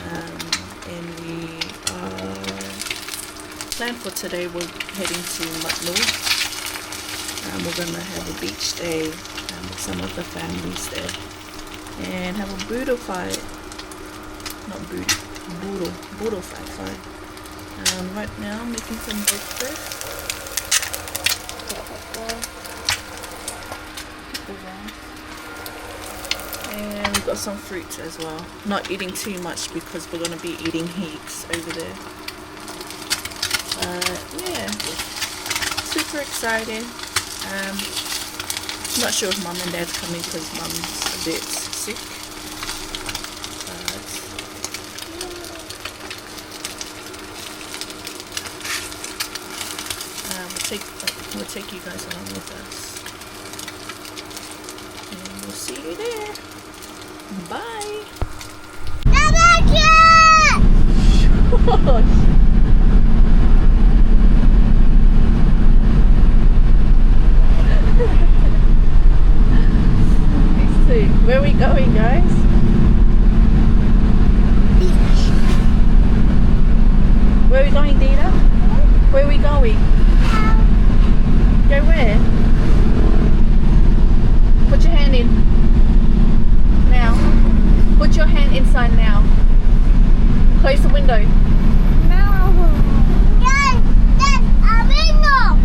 And we plan for today. We're heading to Matnog. We're gonna have a beach day with some of the families there and have a boodle fight. Not boodle fight, sorry. Right now I'm making some breakfast. And we've got some fruit as well. Not eating too much because we're going to be eating heaps over there. Yeah, super excited. Not sure if mum and dad's coming because mum's a bit sick. We'll take you guys along with us. And we'll see you there. Bye. Where are we going, guys? Beach. Where are we going, Dina? Where are we going? Go where? Put your hand in. Now. Put your hand inside now. Close the window. No. Dad, a window.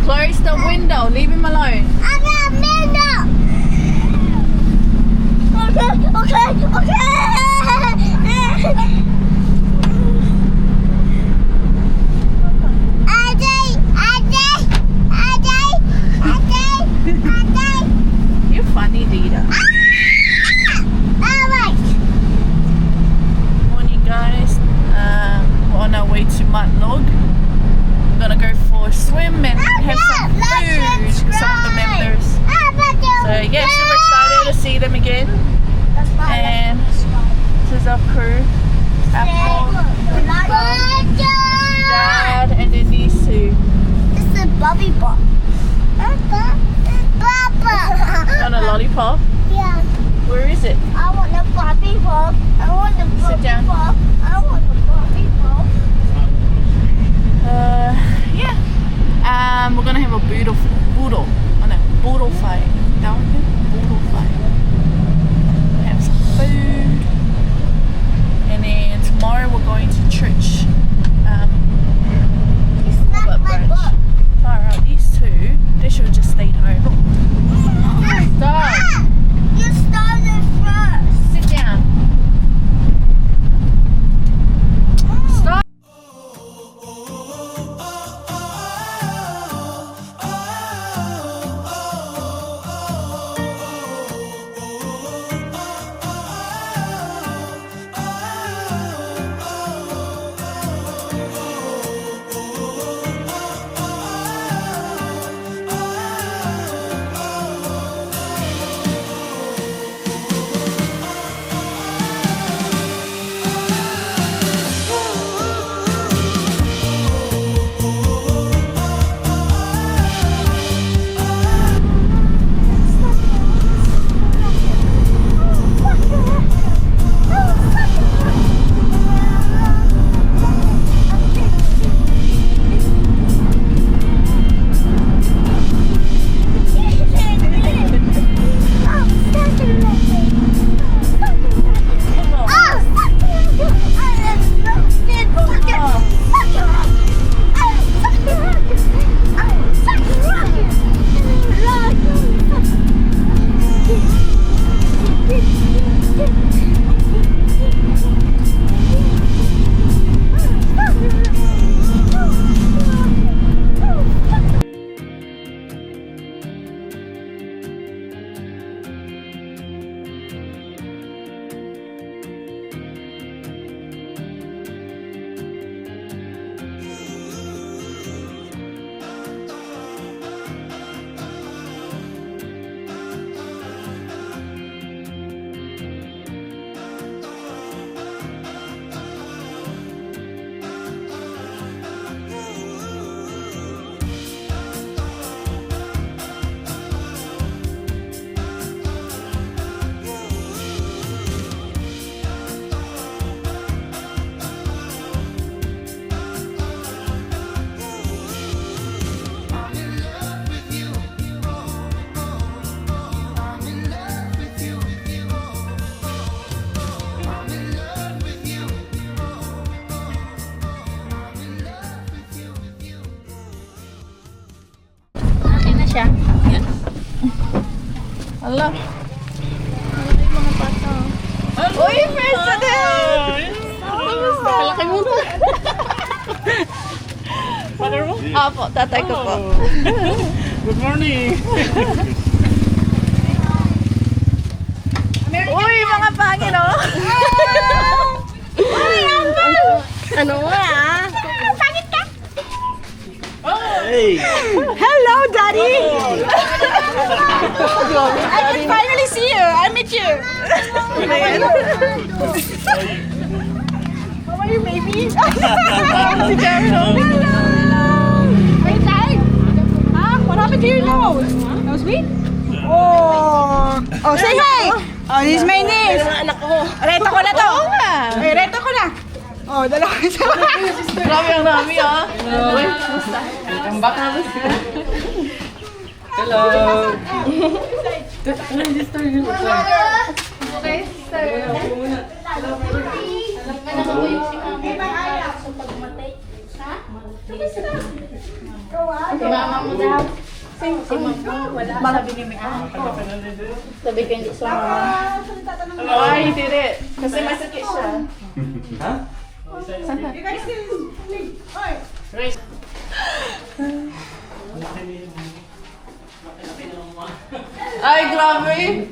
Close the window. Leave him alone. I got a window. Okay. You're funny, Dita. Morning, guys. We're on our way to Matnog. We're gonna go for a swim and have some food with some of the members. So yeah, super excited to see them again. And this is our crew. Apple, Dad, and then these two. This is Bobby Bob. Papa. Want a lollipop? Yeah. Where is it? I want a Bobby Bob. I want a Bobby Sit down. Bob. I want a Bobby Bob. Yeah. We're gonna have a boodle fight. That one here? Boodle fight. Have some food. And then tomorrow we're going to church. You smacked my butt. Far out, these two, they should have just stayed home. Stop. You started first. Sit down. Stop. Ala. Ala yung mga bata. Uy, President! Kamusta? Kalaki mo ba? Father mo? Apo, tatay ko po. Good morning! Uy, mga pangin, oh! Ano nga? Hey! Hello, Daddy! I can finally see you. I met you. How are you, baby? Si Jerry. Hello! Are you tired? Huh? What happened to your nose? Nose bleed? Oh! Oh, say hi! Oh, this is my niece. Anak ko. Reto ko na to. Ay, reto ko na. Oh, dalawa sa Grabe ang dami, ah. Uy, kamusta? Welcome back. Hello! Okay, sir. Mama mo daw. Si mama wala. Sabi ni Mika. Sabi ko hindi sa mama. Ay, he did it. Kasi masakit siya. Ha? You guys can sleep. Oy. Ay, grabe.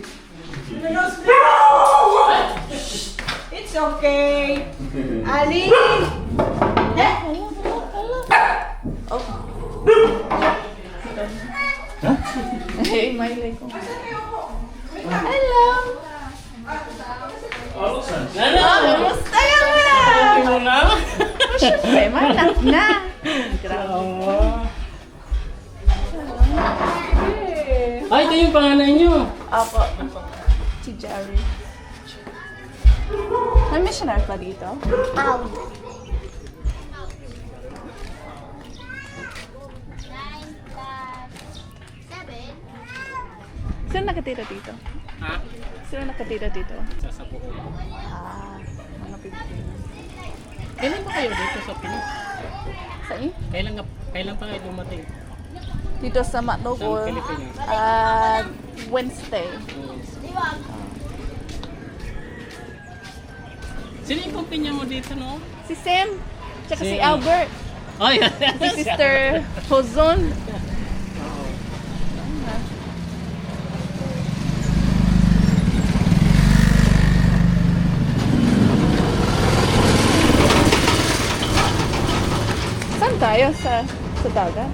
It's okay. Ali. Hey, my leg ko. Hello. Kamusta yan mo na? Siyempre, manak na. Grabe. Ay, ito yung panganay nyo. Apo. Si Jerry. May missionary pa dito? Sino nakatira dito? Ha? Sino nakatira dito? Sa buhay. Ah, mga Pilipino. Kailan ba kayo dito sa Pinas? Saan? Kailan pa kayo dumating? Dito sa Matnog Sa Pilipinas? Wednesday. Sino yung kumpanya mo dito, no? Si Sam, tsaka si Si- Albert, Ay, si Sister Hozon. Saan tayo? Sa dagat?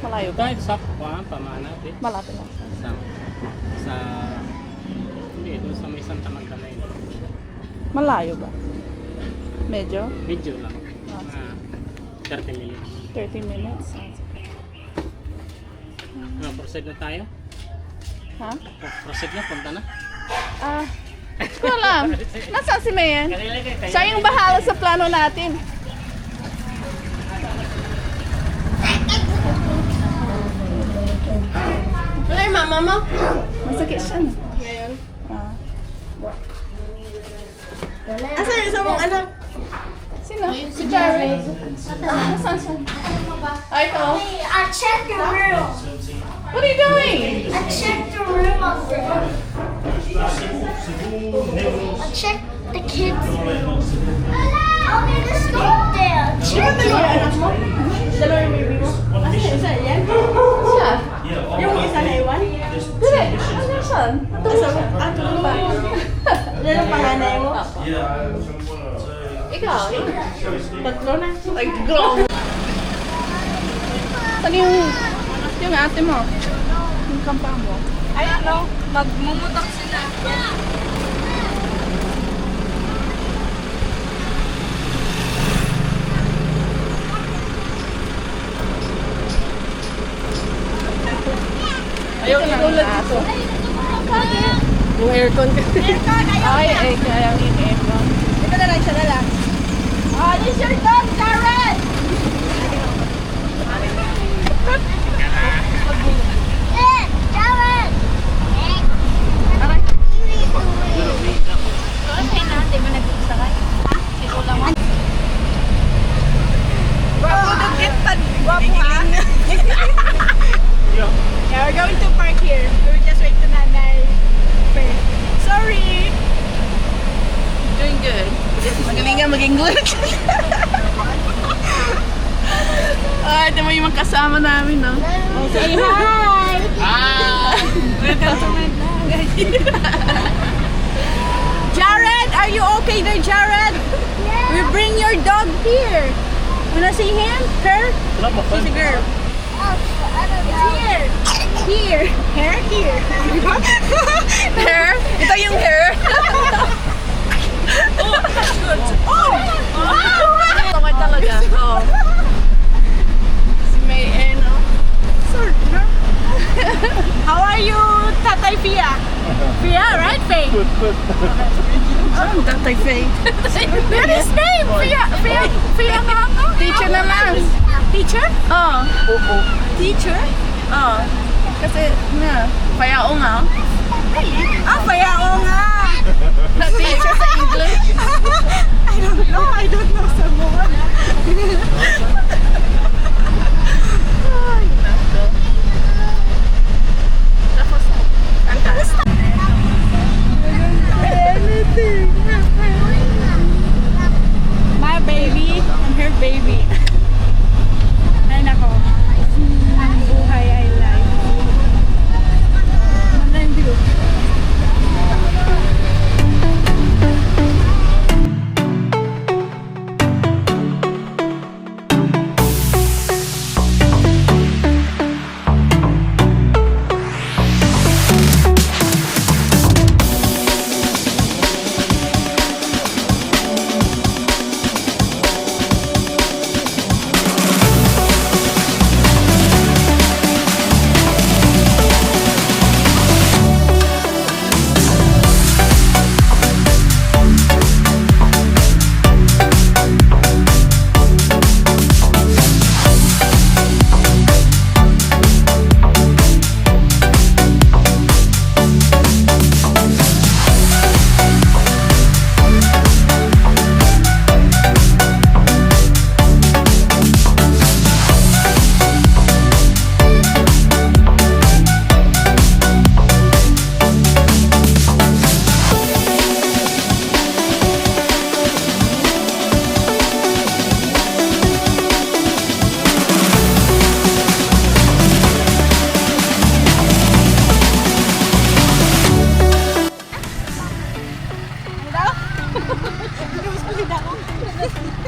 Malayo ba? Kahit sa pamana, eh. Malapit lang siya. Sa hindi, doon sa may Santa Magdalena. Malayo ba? Medyo? Video lang. 30 minutes. 30 minutes. Proceed na tayo? Ha? Proceed na, punta na. Ah, hindi ko alam. Nasaan si Mayan? Kanila kayo. Siya yung bahala sa plano natin. Wala yung mama mo? Masakit siya. Ngayon? Ah. Asan yung isa mong anak? Sino? Si Jerry. Nasaan siya? Ah, ito. I checked the room. What are you doing? I checked the room over there. I checked the kids' room. Okay, let's go there. Check the room. Dalawa yung baby mo? Isa yan? Siya? Yung isa na iwan? Dili. Ano siya? Tulog ba? Yan ang panganay mo? Ikaw? Tatlo na. Ay, glow. Saan yung ate mo? Yung kampa mo? Ay, ano? Magmumutak sila. Ayaw itulad dito. Yung aircon kasi. Ay, kaya yung aircon. Ito na lang, isa na lang. Oh, this is your dog, Karen! Karen! Okay na, di ba nag-isa ka? Ikaw lang. Guwapo na kitad. Guwapo ha? Yeah, we're going to park here. We're just waiting to nanay. English. Ay, ito mo yung mga kasama namin, no? Oh, say hi! Welcome to Magandang. Jared, are you okay there, Jared? We bring your dog here. Wanna see him? Her? She's a girl. Here. Here. Hair? Here. Hair? Ito yung hair. Oh, good. Tama talaga. Oh. Si May, no? How are you, Tatay Fia? Fia, right, Faye? Oh, Tatay Faye. What is name? Fia, Fia, Fia nga nga. Teacher na lang. Teacher? Oh. Teacher? Oh. Kasi, payao nga. Ah, Fayao nga. Teacher sa English. I don't know someone. Ay, nako. Tapos, My baby and her baby. Ay nako. Ang buhay ay life. Magandang view.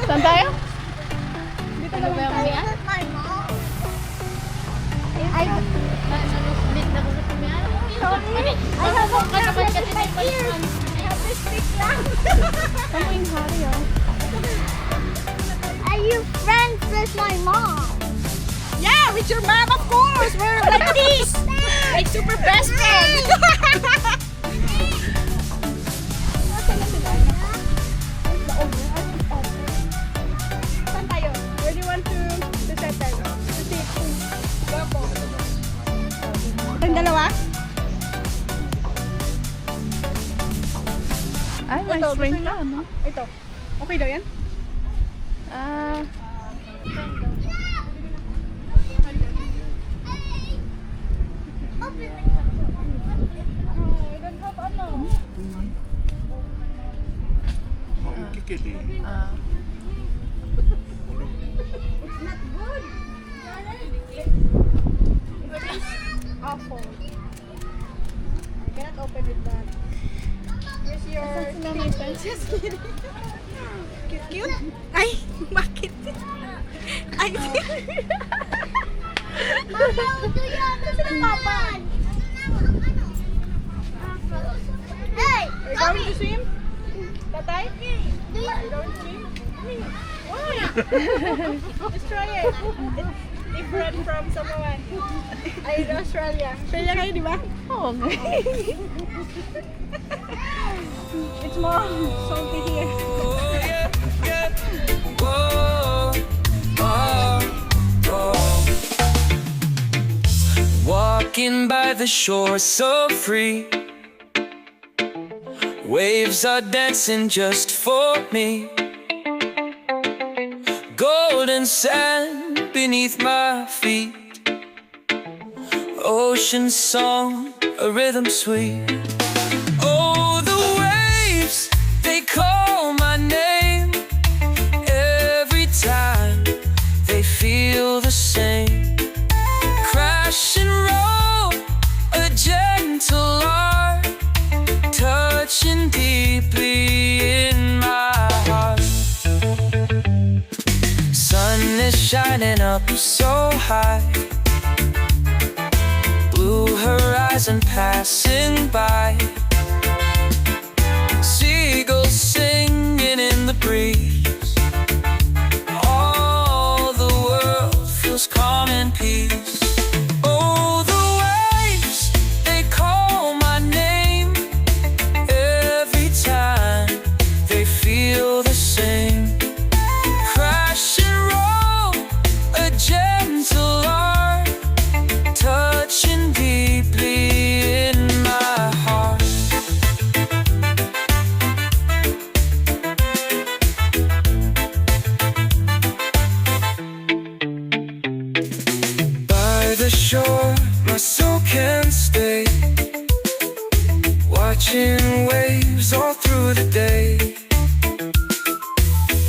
saan tayo? Dito na lang tayo. Sorry, I have a problem with my ears. I have to speak lang. Kamuing hari, oh. Are you friends with my mom? Yeah, with your mom, of course. We're like this. Like super best friends. Saan tayo? Where do you want to settle? To sit? Go po. Itong dalawa? Ay, may Ito, spring gusto ka, niyo? no? Ito. Okay daw yan? Ah, Oh, I don't have ano. ah. It's not good. It is awful. I cannot open with that. Here's your Just kidding. Cute? Ay, bakit? Ay, Mama, ito yan. Saan papa? Hey! Are you going to swim? Tatay? Are you going to swim? Why? Just try it. It's different from someone. Ay, in Australia. Australia kayo, di ba? Oo nga. It's more salty here. Walking by the shore so free, waves are dancing just for me. Golden sand beneath my feet, ocean song, a rhythm sweet. Oh, the waves, they call my name. up so high. Blue horizon passing by. Seagulls singing in the breeze. All the world feels calm and peace. Oh, the waves, they call my name. Every time they feel the same. Crash and roll, a gentle art, touching deeply in my heart. By the shore, my soul can stay, watching waves all through the day.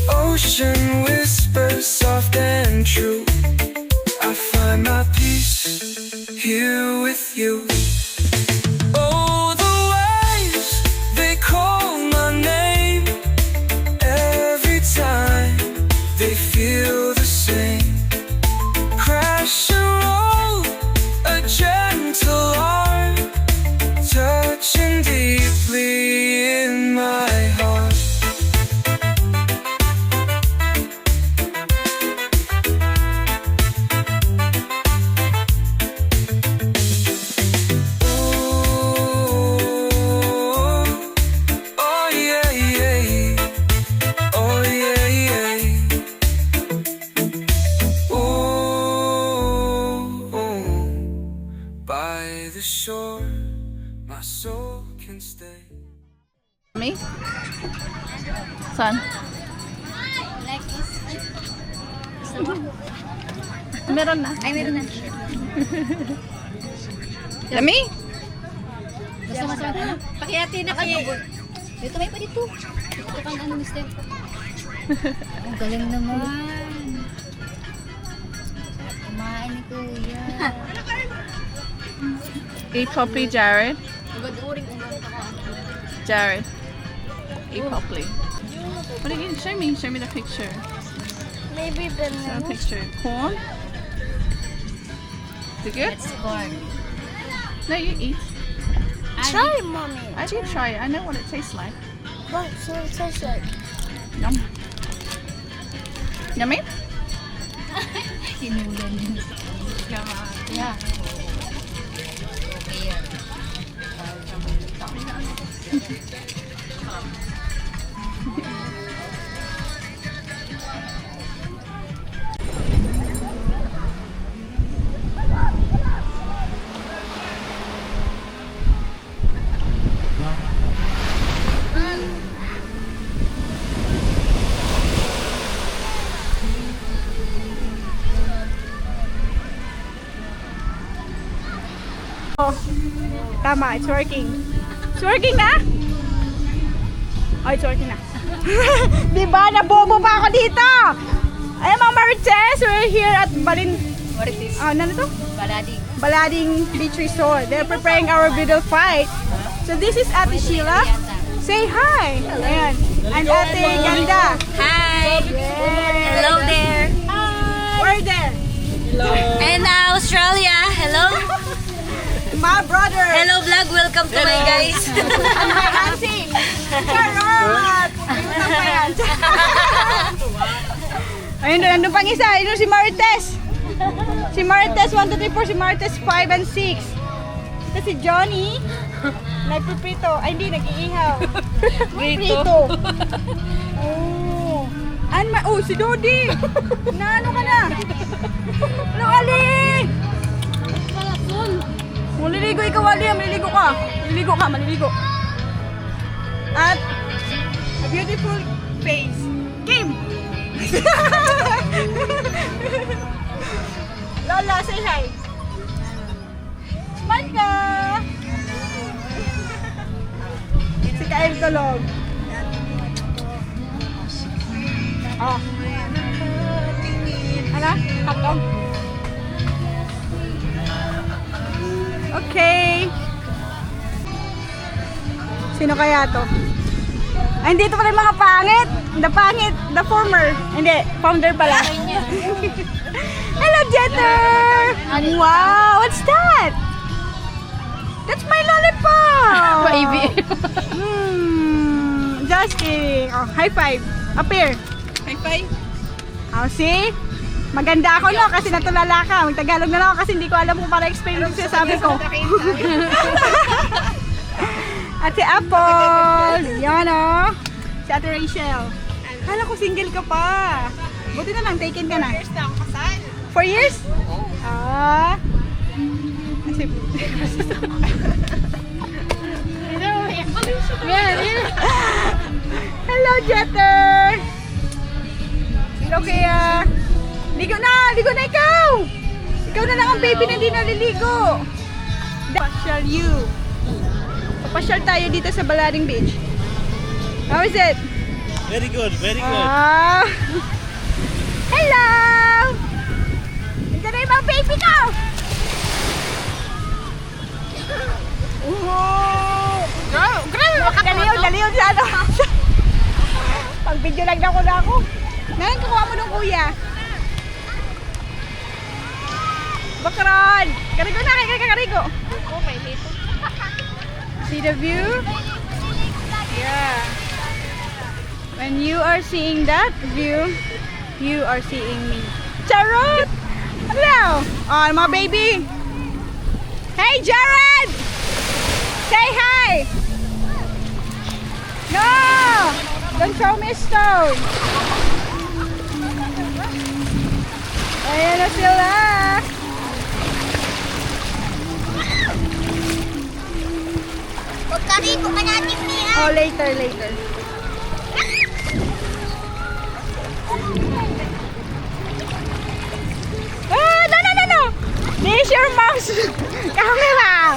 Ocean whispers soft and true. I find my peace here with you. Oh, the waves, they call my name. Every time they feel the same. Crash and roll, a gentle arm, touching deeply in my heart. Oh yeah, yeah. Oh yeah, yeah. By the shore, my soul can stay. Me? Saan? Like this. Meron na. Ay, meron na. Yummy? Gusto mo sa ano? Pakihati na kayo. Dito may pa dito. Dito kang ano, mister. Ang galing naman. Kumain ni Kuya. Eat properly, Jared. Jared. Eat properly. What again? Show me. Show me the picture. Maybe Show the picture. Corn? Is it good? It's corn. No, you eat. Try, mommy. I did try it. I know what it tastes like. What? So it tastes like. Yum. Yummy? Kinulan yun. Yeah. Tama, it's working. It's working na? Oh, it's working na. Diba? Nabobo pa ako dito! Ay, mga Marites, we're here at What is this? ano to? Balading. Balading Beach Resort. They're preparing our bridal fight. So this is Ate Sheila. Say hi! Ayan. And Ate Ganda. Hi! Hello there! We're there. And Australia, hello! My brother. Hello vlog, welcome to my guys! And my auntie. Charot! Ayun pa yan. Ayun, nandun pang isa. Ayun si Marites. Si Marites 1, 2, 3, 4. Si Marites 5 and 6. Ito si Johnny. Nagpiprito. Ay, hindi. Nag-iihaw. Prito. Oh. Oh, si Dodi. Ano ka na? Ano, Ali? Maliligo ikaw, Ali. Maliligo ka. Maliligo. At a beautiful face. Kim! Lola, say hi. Smile ka! Si Kael tulog. Oh. Ano? Hotdog? Okay. Sino kaya to? Ay, hindi ito pala yung mga pangit. The former. Hindi, founder pala. Hello, Jeter! Wow, what's that? That's my lollipop! Baby. Just kidding. Oh, high five. Up here. High five. Oh, see? Maganda ako no kasi natulala ka. Mag-Tagalog na lang ako kasi hindi ko alam kung para explain yung sinasabi ko. At si Apple. Yan o. Si Ate Rachel. Kala ko single ka pa. Buti na lang, taken ka na. 4 years na ako kasal. 4 years? Ah. Kasi... Hello, Jeter! Hello, Kaya. Ligo na ikaw! Ikaw na lang ang baby na hindi naliligo. Papasyal you. Papasyal tayo dito sa Magandang Beach. How is it? Very good, very good. Ah. Hello! Ito na yung mga baby ko! Oh! Grabe, daliw sa ano. Pag video lang na ako. Ngayon, kukuha mo nung kuya. Bakron! Karigo na, karigo. Oh, may hito. See the view? Yeah. When you are seeing that view, you are seeing me. Charot! Hello! Oh, mga baby! Hey, Jared! Say hi! No! Don't throw me a stone! Ayan na sila! Pagkarito ka natin niya. Oh, later. Ah, no! This is your mom's camera!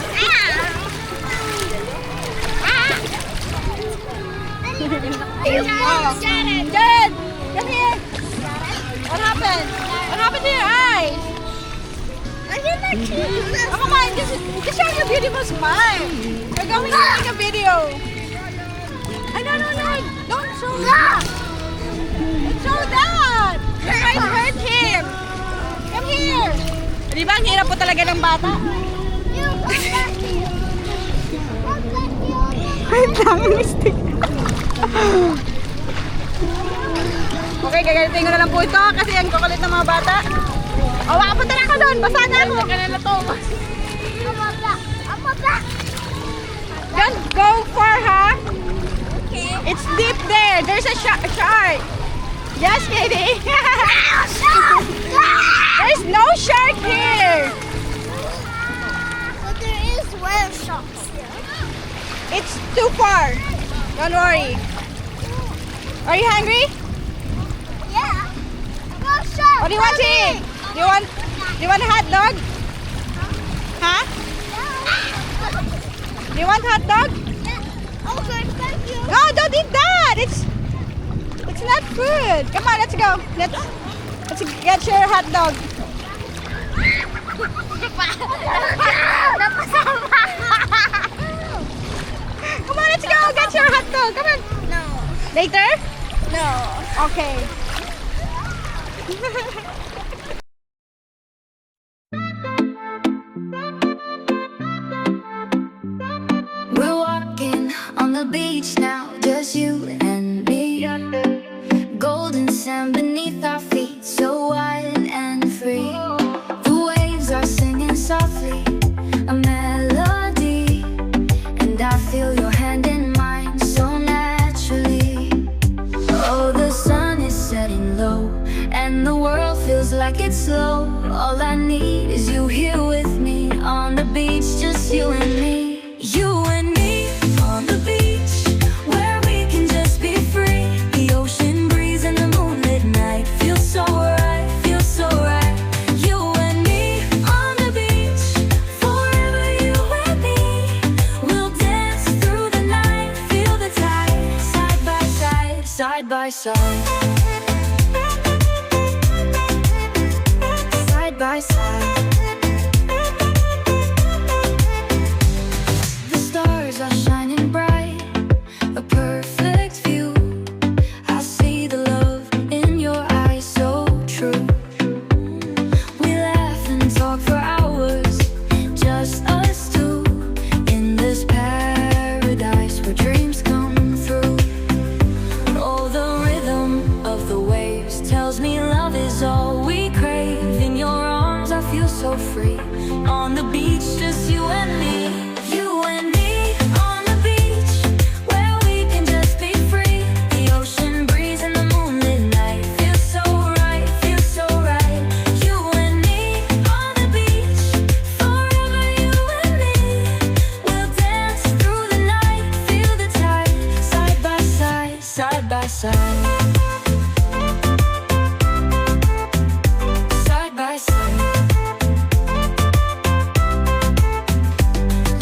Jared! Come here! What happened? What happened to your eyes? Oh, come on, just show your beautiful smile. We're going to make a video. No. Don't show that. Don't show that. You might hurt him. Come here. Di ba, ang hirap po talaga ng bata? Wait lang, mistake. Okay, gagalitin ko na lang po ito kasi ang kukulit ng mga bata. O, makapunta na ako doon. Basa na ako. Don't go far, ha? Okay. It's deep there. There's a shark. Just kidding. There's no shark here. But there is whale sharks. It's too far. Don't worry. Are you hungry? Yeah. Go shark. What do you want to eat? Do you want a hot dog? Huh? Do you want hot dog? Okay, thank you. No, don't eat that. It's not food. Come on, let's go. Let's get your hot dog. Come on, let's go. Get your hot dog. Come on. No. Later? No. Okay. We're walking on the beach now, just you and me. Golden sand beneath our feet, so wild and free. The waves are singing softly, a melody, and I feel your hand in mine so naturally. Oh, the sun is setting low, and the world feels like it's slow. All I need is you here with me on the beach, just you and me. You and me on the beach, where we can just be free. The ocean breeze and the moonlit night feels so right, feels so right. You and me on the beach, forever you and me. We'll dance through the night, feel the tide, side by side, side by side. Side by side. The stars are shining bright, a perfect view. I see the love in your eyes, so true. side. Side by side.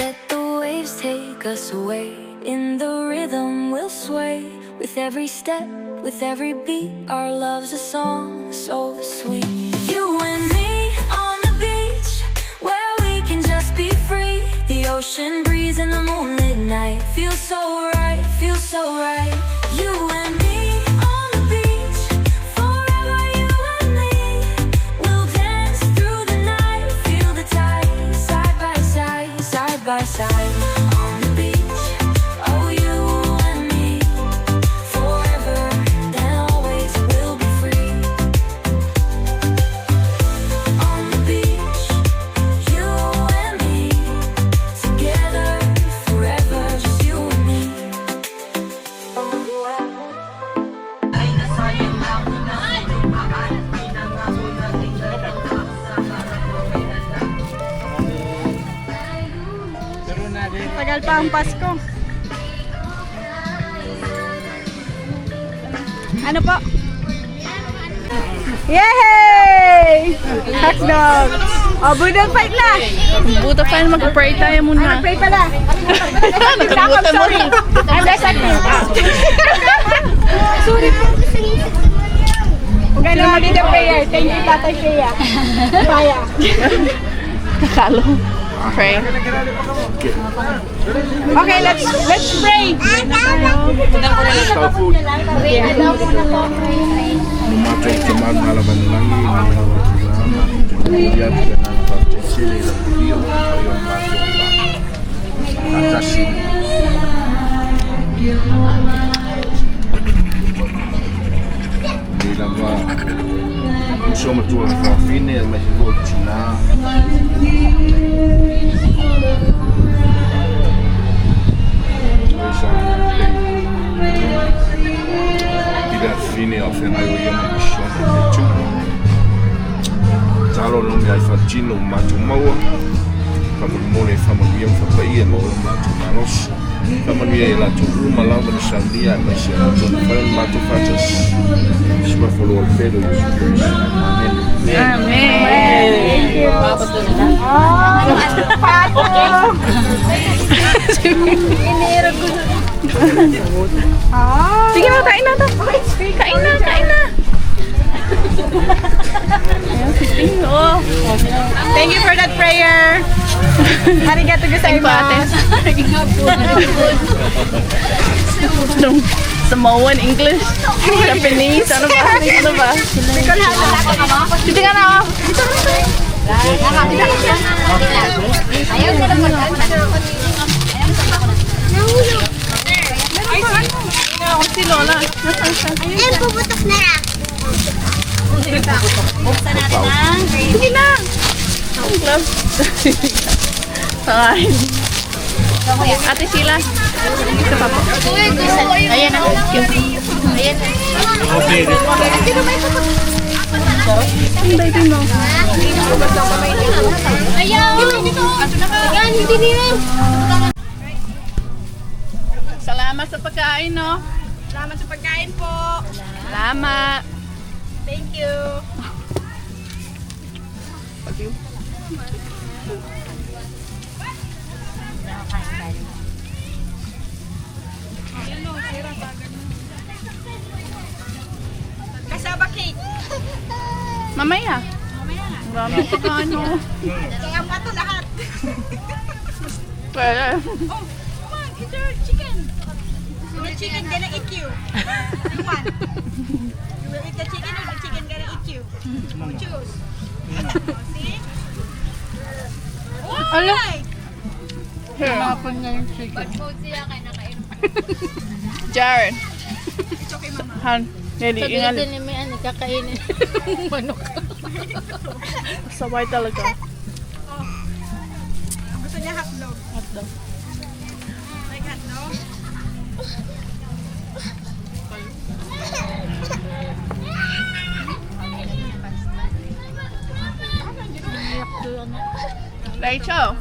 Let the waves take us away. In the rhythm we'll sway. With every step, with every beat, our love's a song so sweet. You and me on the beach, where we can just be free. The ocean breeze and the moonlit night feels so right, feels so right. You and me on the beach, forever you and me. We'll dance through the night, feel the tide, side by side, side by side. On the beach, oh you and me, forever and always we'll be free. On the beach, you and me, together forever, just you and me. Tagal pa ang Pasko. Ano po? Yay! Hotdog! Oh, budol fight na! Buta pa yun, mag-pray tayo muna. Pray pala. Nakalimutan mo rin. I'm sorry po. Huwag na mali the prayer. Thank you, Tatay Shea. Paya. Kakalo. Pray. Okay, let's pray. Insomma tu alla fine ma si cucina Ida fine a fennaio io non sono più Talo non mi hai faccino ma tu maua Famone famiglia fapaia ma ma tu manos Famiglia la tu uma lá no sandia mas se não tu faz ma tu fazes Se vai falar pedo Amen Thank you. Pato! Sige na, kain na to. Kain na, kain na. Oh. Thank you for that prayer. Arigato gozaimasu. Samoan, English, Japanese, ano ba? Ano ba? Dito ka na ako. Ayaw nila Ako si Lola. Ayun, puputok na lang. Buksan natin ang green. Sige na. Ang glove. Sangahin. Ate Sheila. Isa pa po. Ayan na. Ayan na. Ang baby mo. Ayaw! Yan, hindi nila. Salamat sa pagkain, no? Salamat sa pagkain po. Salamat. Thank you. Kasaba cake. Mamaya. Maraming pagkain, no? Kaya mo ito lahat. Pwede. Oh, come on, eat your chicken. The chicken gonna eat you. Which one? You will eat the chicken or the chicken gonna eat you? Who choose? See? Ano? Right. Hapon niya yung chicken. Jared. It's okay, mama. Han. Ready, ingal. Sabi may ano, kakainin. Manok. Sabay talaga. Gusto niya hotdog. Hotdog. Like hotdog? Rachel.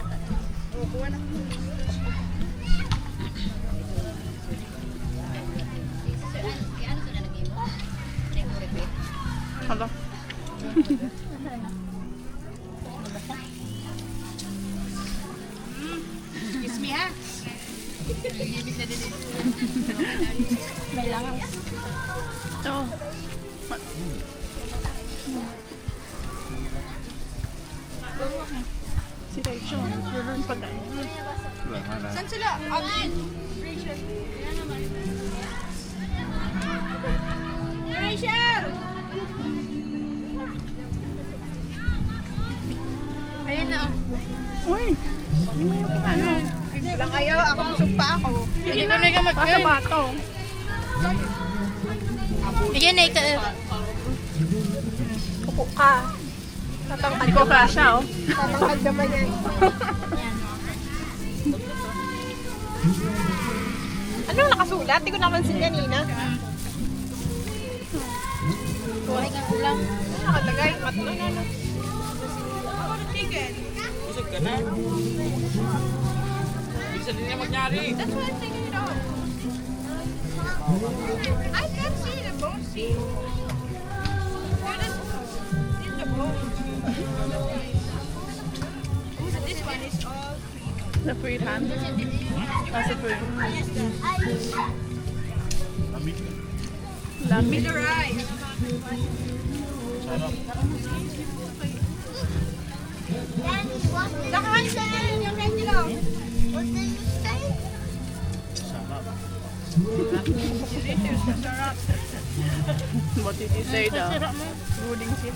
Hala. Excuse me ha. Oh. Si Rachel. Yun pa tayo. Saan sila? Amin. Rachel. Rachel! Ayun na. Uy. Ano? Lang ayaw, ako busog pa ako. Hindi ko na ka magkabato. Bigyan na ikaw. Kupo ka. Hindi ko kasha, oh. Tatangkad naman yan. Anong nakasulat? Hindi ko napansin kanina. Kuhay ka ulang. Nakalagay. Matnog ano. Ako na chicken. Busog ka na. Bisa din niya magyari. That's why I'm taking it off. I can't see the bone. See? Where is the bone? So this one is all The free hand. That's a free. Lamig. with the rice. Nakahan siya yung ready lang. What did you say daw? Ruling siya.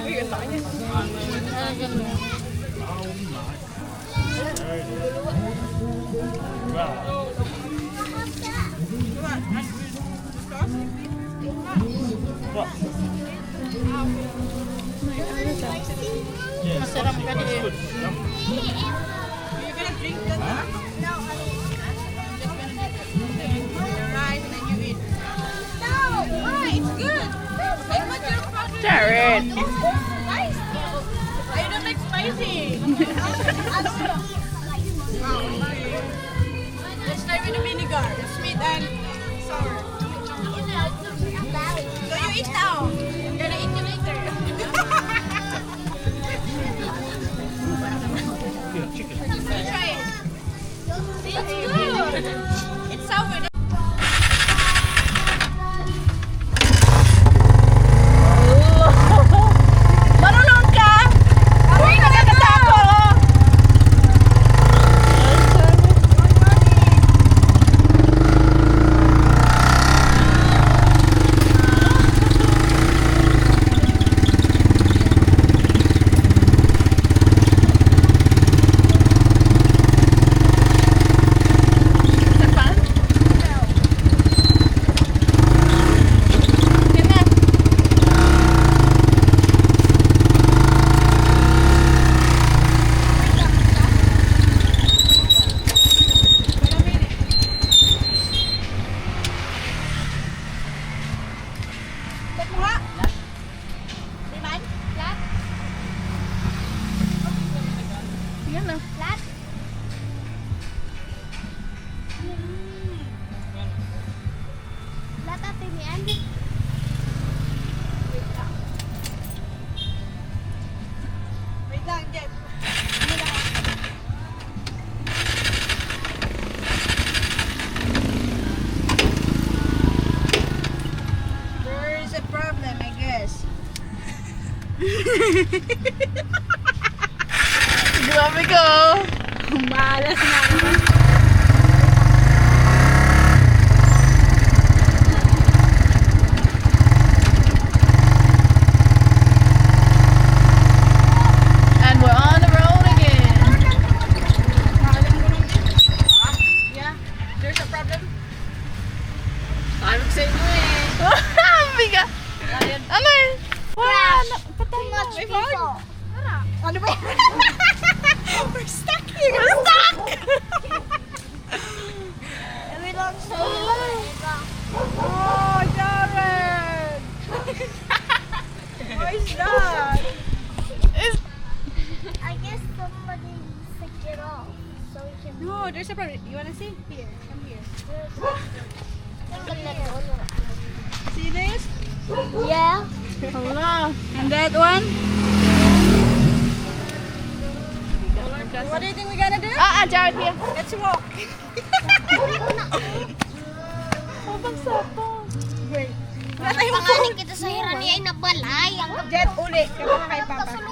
Uy, ang laki niya. Masarap ka din. You're gonna drink that? No. The rice and then you eat. No! Why? It's good. I put your fucking Jared. rice. I don't like spicy. Let's try with the vinegar. It's sweet and sour. So you eat now. I'm gonna eat you later. Try it. See, it's good. It's sour. Marunong ka? Uy, nakakatako! Yan na. Wait lang, Jen. There is a problem, I guess. Grabe ko! Malas na naman. And we're on the road again. Yeah, there's a problem. I'm excited. Ang biga. Ano eh? Wala. Patay na. My phone? Ano ba yan? We're stuck here. We're stuck! Oh, Jared! What is that? I guess somebody took it off, so we can. No, there's a problem. You wanna see? Here, come here. Come here. See this? Yeah. And that one? What do you think we're gonna do? Jared here. Let's walk. Wait. Wala tayong Pangalan kita sa hiran niya ay nabalay. Jet uli. Kaya kay Papa.